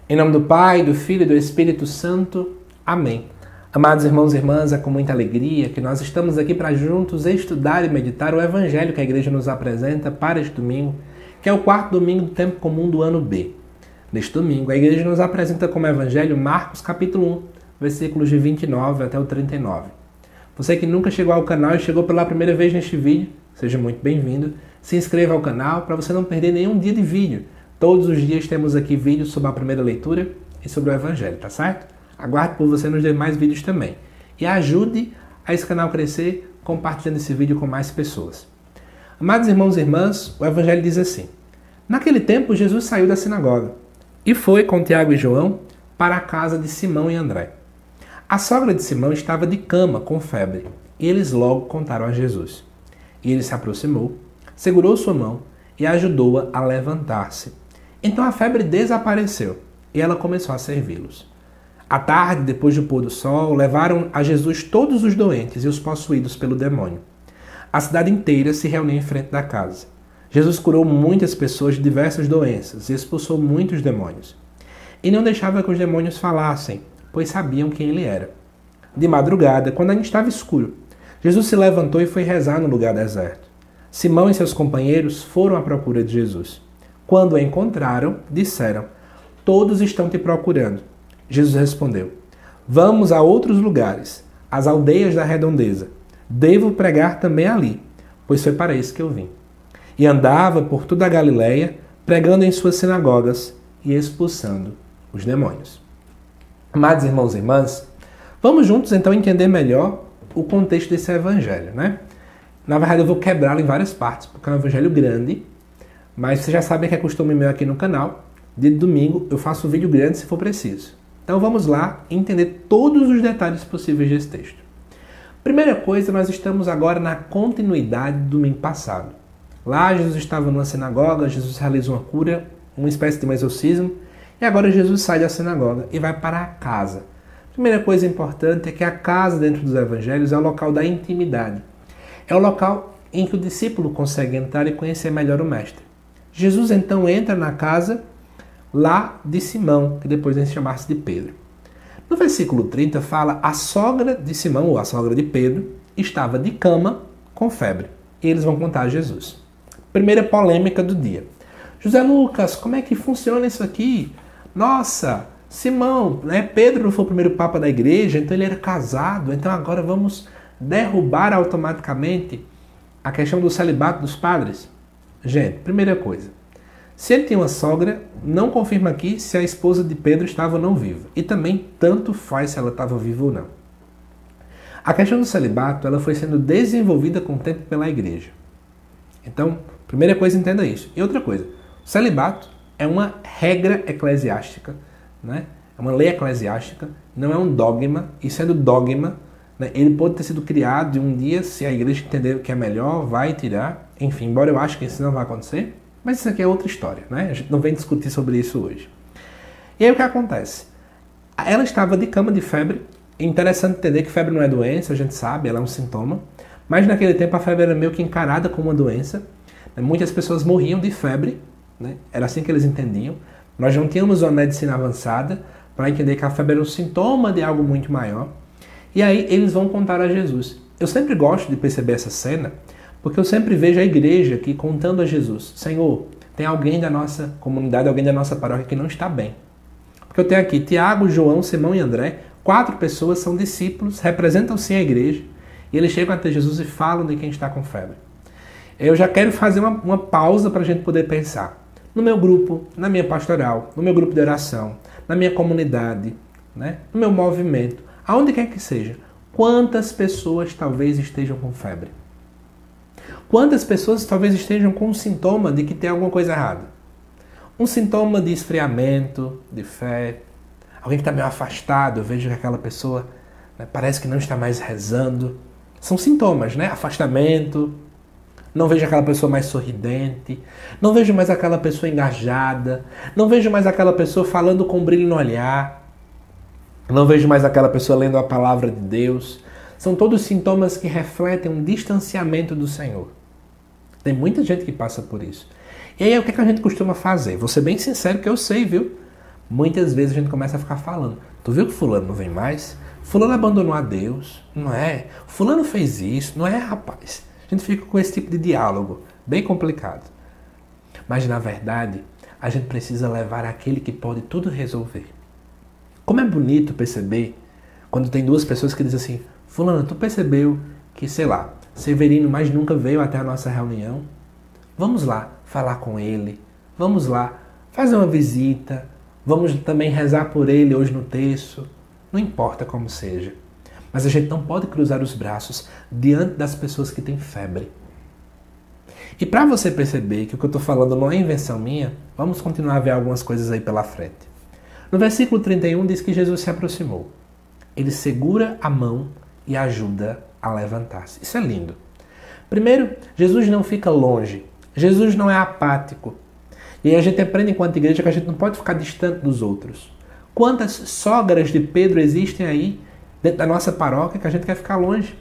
Em nome do Pai, do Filho e do Espírito Santo. Amém. Amados irmãos e irmãs, é com muita alegria que nós estamos aqui para juntos estudar e meditar o Evangelho que a Igreja nos apresenta para este domingo, que é o quarto domingo do tempo comum do ano B. Neste domingo, a Igreja nos apresenta como Evangelho Marcos capítulo 1, versículos de 29 até o 39. Você que nunca chegou ao canal e chegou pela primeira vez neste vídeo, seja muito bem-vindo. Se inscreva ao canal para você não perder nenhum dia de vídeo. Todos os dias temos aqui vídeos sobre a primeira leitura e sobre o Evangelho, tá certo? Aguardo por você nos demais vídeos também. E ajude a esse canal crescer compartilhando esse vídeo com mais pessoas. Amados irmãos e irmãs, o Evangelho diz assim: naquele tempo Jesus saiu da sinagoga e foi com Tiago e João para a casa de Simão e André. A sogra de Simão estava de cama com febre e eles logo contaram a Jesus. E ele se aproximou, segurou sua mão e ajudou-a a levantar-se. Então a febre desapareceu e ela começou a servi-los. À tarde, depois do pôr do sol, levaram a Jesus todos os doentes e os possuídos pelo demônio. A cidade inteira se reuniu em frente da casa. Jesus curou muitas pessoas de diversas doenças e expulsou muitos demônios. E não deixava que os demônios falassem, pois sabiam quem ele era. De madrugada, quando ainda estava escuro, Jesus se levantou e foi rezar no lugar deserto. Simão e seus companheiros foram à procura de Jesus. Quando o encontraram, disseram: todos estão te procurando. Jesus respondeu: vamos a outros lugares, às aldeias da redondeza. Devo pregar também ali, pois foi para isso que eu vim. E andava por toda a Galileia, pregando em suas sinagogas e expulsando os demônios. Amados irmãos e irmãs, vamos juntos então entender melhor o contexto desse evangelho, né? Na verdade eu vou quebrá-lo em várias partes, porque é um evangelho grande, mas vocês já sabem que é costume meu aqui no canal. De domingo eu faço um vídeo grande se for preciso. Então vamos lá entender todos os detalhes possíveis desse texto. Primeira coisa, nós estamos agora na continuidade do domingo passado. Lá Jesus estava numa sinagoga, Jesus realiza uma cura, uma espécie de um exorcismo, e agora Jesus sai da sinagoga e vai para a casa. Primeira coisa importante é que a casa dentro dos evangelhos é o local da intimidade. É o local em que o discípulo consegue entrar e conhecer melhor o mestre. Jesus então entra na casa lá de Simão, que depois vai se chamar-se de Pedro. No versículo 30 fala: a sogra de Simão, ou a sogra de Pedro, estava de cama com febre. E eles vão contar a Jesus. Primeira polêmica do dia. José Lucas, como é que funciona isso aqui? Nossa, Simão, né? Pedro não foi o primeiro papa da igreja, então ele era casado, então agora vamos derrubar automaticamente a questão do celibato dos padres? Gente, primeira coisa, se ele tinha uma sogra, não confirma aqui se a esposa de Pedro estava ou não viva. E também tanto faz se ela estava viva ou não. A questão do celibato ela foi sendo desenvolvida com o tempo pela igreja. Então, primeira coisa, entenda isso. E outra coisa, o celibato é uma regra eclesiástica, né? É uma lei eclesiástica, não é um dogma. E sendo dogma, né, ele pode ter sido criado e um dia, se a igreja entender que é melhor, vai tirar. Enfim, embora eu ache que isso não vai acontecer, mas isso aqui é outra história, né? A gente não vem discutir sobre isso hoje. E aí o que acontece? Ela estava de cama de febre. É interessante entender que febre não é doença, a gente sabe, ela é um sintoma. Mas naquele tempo a febre era meio que encarada como uma doença. Muitas pessoas morriam de febre, né? Era assim que eles entendiam. Nós não tínhamos uma medicina avançada para entender que a febre era um sintoma de algo muito maior. E aí eles vão contar a Jesus. Eu sempre gosto de perceber essa cena, porque eu sempre vejo a igreja aqui contando a Jesus: Senhor, tem alguém da nossa comunidade, alguém da nossa paróquia que não está bem. Porque eu tenho aqui Tiago, João, Simão e André, 4 pessoas são discípulos, representam sim a igreja, e eles chegam até Jesus e falam de quem está com febre. Eu já quero fazer uma pausa para a gente poder pensar. No meu grupo, na minha pastoral, no meu grupo de oração, na minha comunidade, né, no meu movimento, aonde quer que seja, quantas pessoas talvez estejam com febre? Quantas pessoas talvez estejam com um sintoma de que tem alguma coisa errada? Um sintoma de esfriamento, de fé. Alguém que está meio afastado, eu vejo que aquela pessoa, né, parece que não está mais rezando. São sintomas, né? Afastamento. Não vejo aquela pessoa mais sorridente. Não vejo mais aquela pessoa engajada. Não vejo mais aquela pessoa falando com brilho no olhar. Não vejo mais aquela pessoa lendo a palavra de Deus. São todos sintomas que refletem um distanciamento do Senhor. Tem muita gente que passa por isso. E aí, o que a gente costuma fazer? Vou ser bem sincero que eu sei, viu? Muitas vezes a gente começa a ficar falando, tu viu que fulano não vem mais? Fulano abandonou a Deus, não é? Fulano fez isso, não é, rapaz? A gente fica com esse tipo de diálogo, bem complicado. Mas na verdade, a gente precisa levar aquele que pode tudo resolver. Como é bonito perceber quando tem duas pessoas que dizem assim, fulano, tu percebeu que, sei lá, Severino mais nunca veio até a nossa reunião? Vamos lá falar com ele, vamos lá fazer uma visita, vamos também rezar por ele hoje no terço. Não importa como seja. Mas a gente não pode cruzar os braços diante das pessoas que têm febre. E para você perceber que o que eu estou falando não é invenção minha, vamos continuar a ver algumas coisas aí pela frente. No versículo 31 diz que Jesus se aproximou. Ele segura a mão e ajuda a levantar-se. Isso é lindo. Primeiro, Jesus não fica longe. Jesus não é apático. E aí a gente aprende enquanto igreja que a gente não pode ficar distante dos outros. Quantas sogras de Pedro existem aí dentro da nossa paróquia que a gente quer ficar longe?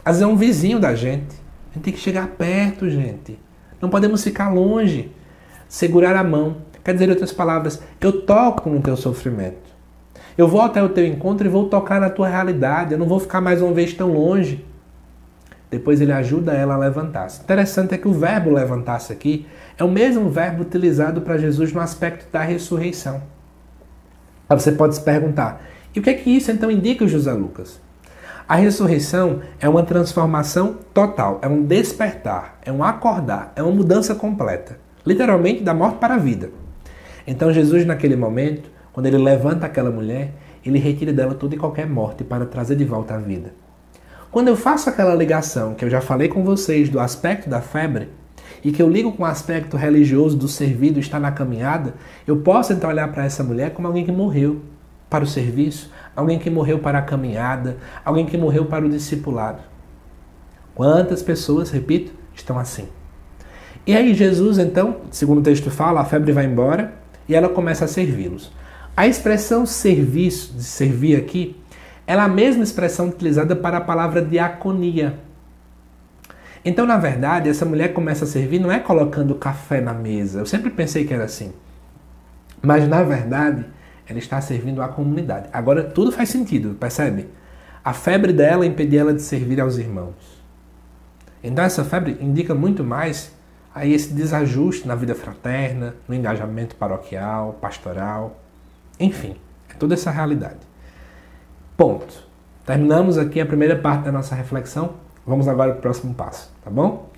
Às vezes é um vizinho da gente. A gente tem que chegar perto, gente. Não podemos ficar longe. Segurar a mão. Quer dizer, em outras palavras, eu toco no teu sofrimento. Eu vou até o teu encontro e vou tocar na tua realidade. Eu não vou ficar mais uma vez tão longe. Depois ele ajuda ela a levantar-se. Interessante é que o verbo levantar-se aqui é o mesmo verbo utilizado para Jesus no aspecto da ressurreição. Aí você pode se perguntar, e o que é que isso então indica, José Lucas? A ressurreição é uma transformação total, é um despertar, é um acordar, é uma mudança completa. Literalmente da morte para a vida. Então Jesus naquele momento, quando ele levanta aquela mulher, ele retira dela toda e qualquer morte para trazer de volta a vida. Quando eu faço aquela ligação que eu já falei com vocês do aspecto da febre, e que eu ligo com o aspecto religioso do servido estar na caminhada, eu posso então olhar para essa mulher como alguém que morreu para o serviço, alguém que morreu para a caminhada, alguém que morreu para o discipulado. Quantas pessoas, repito, estão assim? E aí Jesus então, segundo o texto fala, a febre vai embora e ela começa a servi-los. A expressão serviço, de servir aqui, ela é a mesma expressão utilizada para a palavra diaconia. Então, na verdade, essa mulher começa a servir não é colocando café na mesa. Eu sempre pensei que era assim. Mas, na verdade, ela está servindo à comunidade. Agora, tudo faz sentido, percebe? A febre dela impedia ela de servir aos irmãos. Então, essa febre indica muito mais aí esse desajuste na vida fraterna, no engajamento paroquial, pastoral, enfim, é toda essa realidade. Ponto. Terminamos aqui a primeira parte da nossa reflexão. Vamos agora para o próximo passo, tá bom?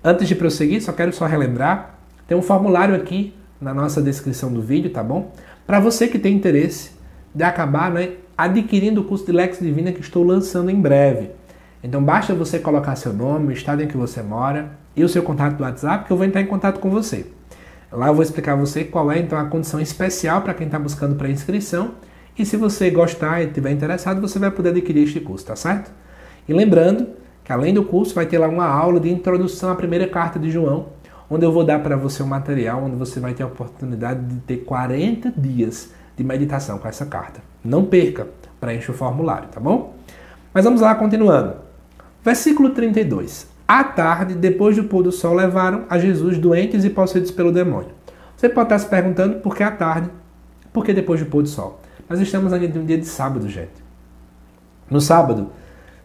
Antes de prosseguir, quero relembrar, tem um formulário aqui na nossa descrição do vídeo, tá bom? Para você que tem interesse de acabar adquirindo o curso de Lex Divina que estou lançando em breve. Então basta você colocar seu nome, o estado em que você mora e o seu contato do WhatsApp que eu vou entrar em contato com você. Lá eu vou explicar a você qual é então a condição especial para quem está buscando para inscrição e se você gostar e estiver interessado, você vai poder adquirir este curso, tá certo? E lembrando que além do curso vai ter lá uma aula de introdução à primeira carta de João, onde eu vou dar para você um material onde você vai ter a oportunidade de ter 40 dias de meditação com essa carta. Não perca, preencha o formulário, tá bom? Mas vamos lá, continuando. Versículo 32. À tarde, depois do pôr do sol, levaram a Jesus doentes e possuídos pelo demônio. Você pode estar se perguntando por que à tarde, por que depois do pôr do sol? Nós estamos ainda em um dia de sábado, gente. No sábado,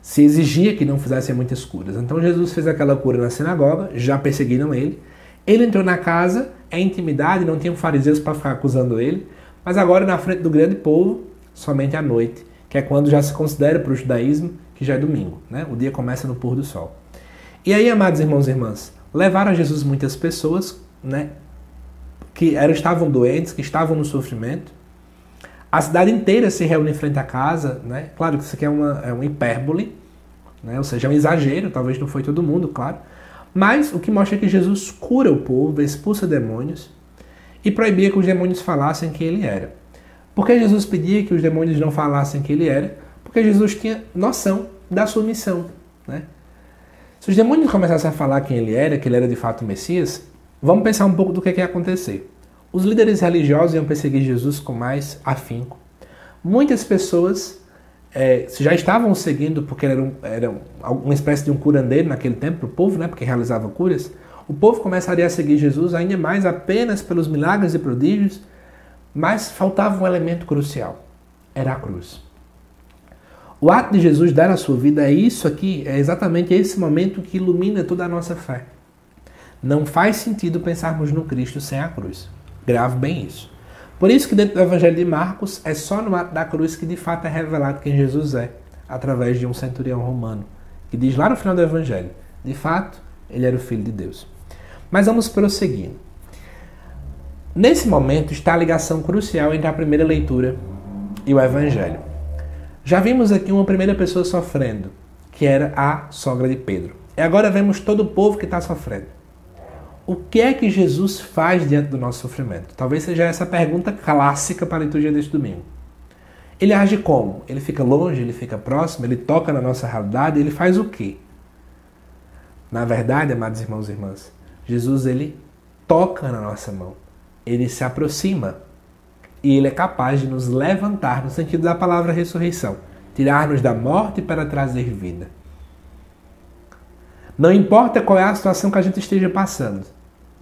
se exigia que não fizessem muitas curas. Então Jesus fez aquela cura na sinagoga, já perseguiram ele. Ele entrou na casa, é intimidade, não tinham fariseus para ficar acusando ele. Mas agora, na frente do grande povo, somente à noite, que é quando já se considera para o judaísmo que já é domingo, né? O dia começa no pôr do sol. E aí, amados irmãos e irmãs, levaram a Jesus muitas pessoas, né? Que estavam doentes, que estavam no sofrimento. A cidade inteira se reúne em frente à casa, né? Claro que isso aqui é uma hipérbole, né? Ou seja, é um exagero, talvez não foi todo mundo, claro. Mas o que mostra é que Jesus cura o povo, expulsa demônios e proibia que os demônios falassem quem ele era. Por que Jesus pedia que os demônios não falassem quem ele era? Porque Jesus tinha noção da sua missão, né? Se os demônios começassem a falar quem ele era, que ele era de fato o Messias, vamos pensar um pouco do que ia acontecer. Os líderes religiosos iam perseguir Jesus com mais afinco. Muitas pessoas já estavam seguindo, porque ele era uma espécie de um curandeiro naquele tempo, o povo, né, porque realizava curas. O povo começaria a seguir Jesus ainda mais apenas pelos milagres e prodígios, Mas faltava um elemento crucial. Era a cruz. O ato de Jesus dar a sua vida é isso aqui, é exatamente esse momento que ilumina toda a nossa fé. Não faz sentido pensarmos no Cristo sem a cruz. Grave bem isso. Por isso que dentro do Evangelho de Marcos, é só no ato da cruz que de fato é revelado quem Jesus é, através de um centurião romano, que diz lá no final do Evangelho, de fato, ele era o Filho de Deus. Mas vamos prosseguindo. Nesse momento está a ligação crucial entre a primeira leitura e o Evangelho. Já vimos aqui uma primeira pessoa sofrendo, que era a sogra de Pedro. E agora vemos todo o povo que está sofrendo. O que é que Jesus faz diante do nosso sofrimento? Talvez seja essa a pergunta clássica para a liturgia deste domingo. Ele age como? Ele fica longe, ele fica próximo, ele toca na nossa realidade, ele faz o quê? Na verdade, amados irmãos e irmãs, Jesus ele toca na nossa mão. Ele se aproxima e ele é capaz de nos levantar no sentido da palavra ressurreição, tirar-nos da morte para trazer vida. Não importa qual é a situação que a gente esteja passando,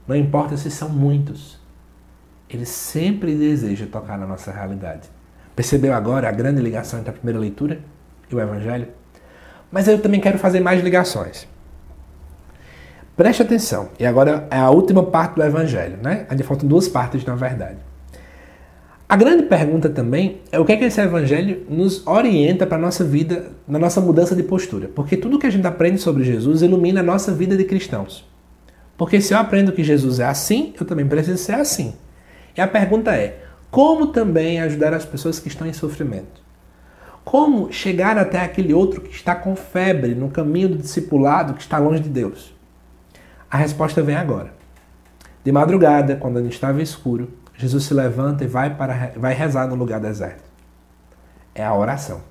não importa se são muitos, ele sempre deseja tocar na nossa realidade. Percebeu agora a grande ligação entre a primeira leitura e o Evangelho? Mas eu também quero fazer mais ligações. Preste atenção, e agora é a última parte do Evangelho, né? Ainda faltam duas partes, na verdade. A grande pergunta também é o que é que esse Evangelho nos orienta para a nossa vida, na nossa mudança de postura. Porque tudo que a gente aprende sobre Jesus ilumina a nossa vida de cristãos. Porque se eu aprendo que Jesus é assim, eu também preciso ser assim. E a pergunta é, como também ajudar as pessoas que estão em sofrimento? Como chegar até aquele outro que está com febre no caminho do discipulado, que está longe de Deus? A resposta vem agora. De madrugada, quando ainda estava escuro, Jesus se levanta e vai rezar no lugar deserto. É a oração.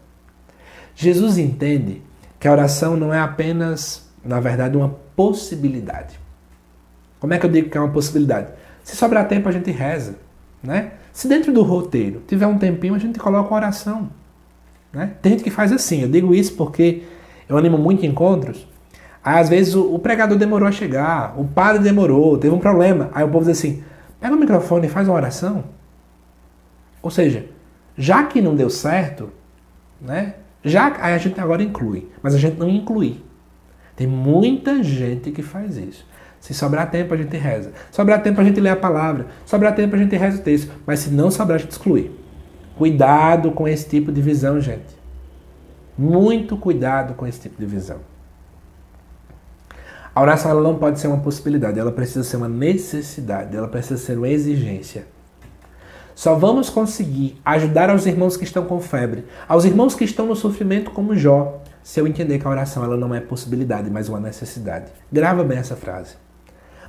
Jesus entende que a oração não é apenas, na verdade, uma possibilidade. Como é que eu digo que é uma possibilidade? Se sobrar tempo, a gente reza, né? Se dentro do roteiro tiver um tempinho, a gente coloca a oração, né? Tem gente que faz assim. Eu digo isso porque eu animo muito encontros. Às vezes o pregador demorou a chegar, o padre demorou, teve um problema. Aí o povo diz assim, pega o microfone e faz uma oração. Ou seja, já que não deu certo, né? Aí a gente agora inclui, mas a gente não inclui. Tem muita gente que faz isso. Se sobrar tempo, a gente reza. Sobrar tempo, a gente lê a palavra. Sobrar tempo, a gente reza o texto. Mas se não sobrar, a gente exclui. Cuidado com esse tipo de visão, gente. Muito cuidado com esse tipo de visão. A oração ela não pode ser uma possibilidade, ela precisa ser uma necessidade, ela precisa ser uma exigência. Só vamos conseguir ajudar aos irmãos que estão com febre, aos irmãos que estão no sofrimento como Jó, se eu entender que a oração ela não é possibilidade, mas uma necessidade. Grava bem essa frase.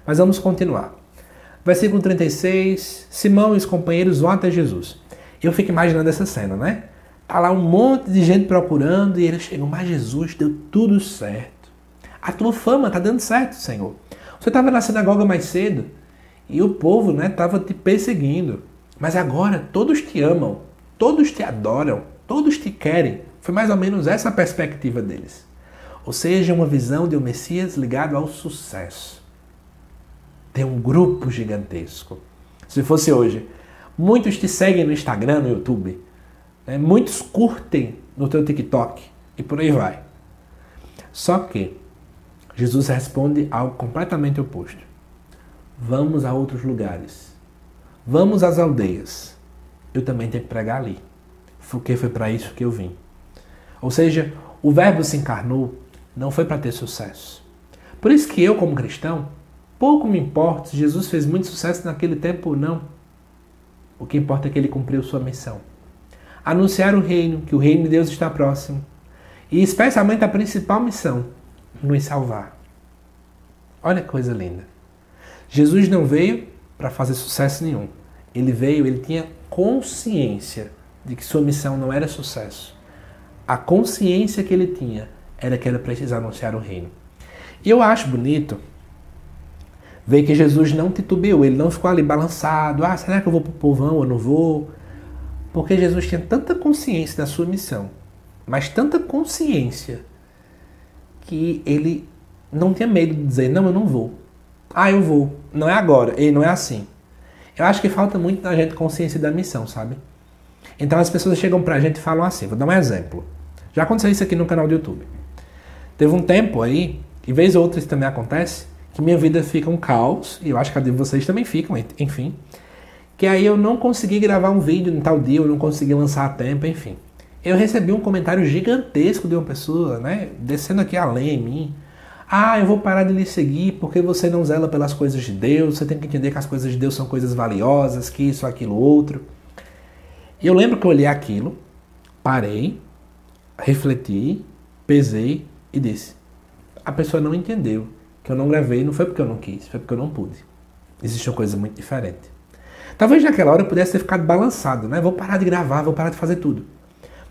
Mas vamos continuar. Versículo 36, Simão e os companheiros vão até Jesus. Eu fico imaginando essa cena, né? Tá lá um monte de gente procurando e eles chegam, mas Jesus, deu tudo certo. A tua fama está dando certo, Senhor. Você estava na sinagoga mais cedo e o povo estava te perseguindo. Mas agora todos te amam, todos te adoram, todos te querem. Foi mais ou menos essa a perspectiva deles. Ou seja, uma visão de um Messias ligado ao sucesso. Tem um grupo gigantesco. Se fosse hoje, muitos te seguem no Instagram, no YouTube. Muitos curtem no teu TikTok e por aí vai. Só que Jesus responde algo completamente oposto. Vamos a outros lugares. Vamos às aldeias. Eu também tenho que pregar ali. Porque foi para isso que eu vim. Ou seja, o Verbo se encarnou não foi para ter sucesso. Por isso que eu, como cristão, pouco me importa se Jesus fez muito sucesso naquele tempo ou não. O que importa é que ele cumpriu sua missão. Anunciar o reino, que o reino de Deus está próximo. E especialmente a principal missão, nos salvar. Olha que coisa linda. Jesus não veio para fazer sucesso nenhum. Ele tinha consciência de que sua missão não era sucesso. A consciência que ele tinha era que era preciso anunciar o reino. E eu acho bonito ver que Jesus não titubeou, ele não ficou ali balançado. Será que eu vou para o povão ou não vou? Porque Jesus tinha tanta consciência da sua missão, mas tanta consciência que ele não tinha medo de dizer, não, eu não vou. Eu vou. Não é agora, e não é assim. Eu acho que falta muito na gente consciência da missão, sabe? Então as pessoas chegam pra gente e falam assim, vou dar um exemplo. Já aconteceu isso aqui no canal do YouTube. Teve um tempo aí, e vez ou outra isso também acontece, que minha vida fica um caos, e eu acho que a de vocês também ficam, enfim. Que aí eu não consegui gravar um vídeo em tal dia, eu não consegui lançar a tempo, enfim. Eu recebi um comentário gigantesco de uma pessoa, né, descendo aqui a lenha em mim. Ah, eu vou parar de lhe seguir porque você não zela pelas coisas de Deus, você tem que entender que as coisas de Deus são coisas valiosas, que isso, aquilo, outro. E eu lembro que eu olhei aquilo, parei, refleti, pesei e disse: a pessoa não entendeu que eu não gravei, não foi porque eu não quis, foi porque eu não pude. Existe uma coisa muito diferente. Talvez naquela hora eu pudesse ter ficado balançado, né? Vou parar de gravar, vou parar de fazer tudo.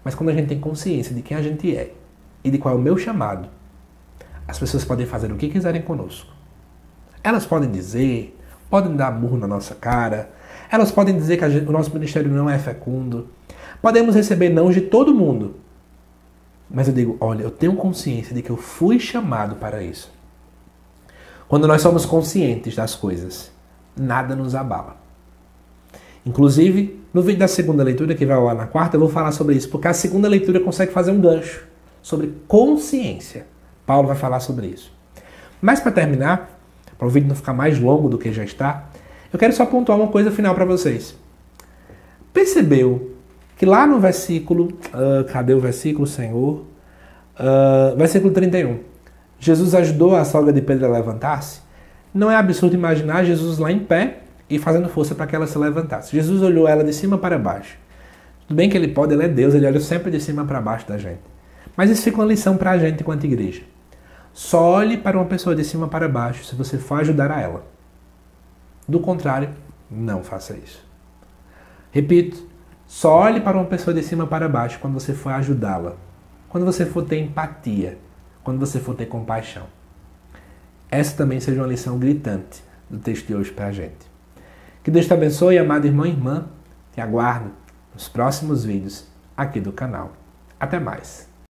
Mas quando a gente tem consciência de quem a gente é e de qual é o meu chamado, as pessoas podem fazer o que quiserem conosco. Elas podem dizer, podem dar murro na nossa cara, elas podem dizer que o nosso ministério não é fecundo, podemos receber nãos de todo mundo. Mas eu digo, olha, eu tenho consciência de que eu fui chamado para isso. Quando nós somos conscientes das coisas, nada nos abala. Inclusive, no vídeo da segunda leitura, que vai ao ar na quarta, eu vou falar sobre isso, porque a segunda leitura consegue fazer um gancho sobre consciência. Paulo vai falar sobre isso. Mas para terminar, para o vídeo não ficar mais longo do que já está, eu quero só pontuar uma coisa final para vocês. Percebeu que lá no versículo, cadê o versículo, Senhor? Versículo 31. Jesus ajudou a sogra de Pedro a levantar-se. Não é absurdo imaginar Jesus lá em pé e fazendo força para que ela se levantasse. Jesus olhou ela de cima para baixo. Tudo bem que ele pode, ele é Deus, ele olha sempre de cima para baixo da gente. Mas isso fica uma lição para a gente enquanto igreja. Só olhe para uma pessoa de cima para baixo se você for ajudar a ela. Do contrário, não faça isso. Repito, só olhe para uma pessoa de cima para baixo quando você for ajudá-la. Quando você for ter empatia. Quando você for ter compaixão. Essa também seja uma lição gritante do texto de hoje para a gente. Que Deus te abençoe, amado irmão e irmã. Te aguardo nos próximos vídeos aqui do canal. Até mais.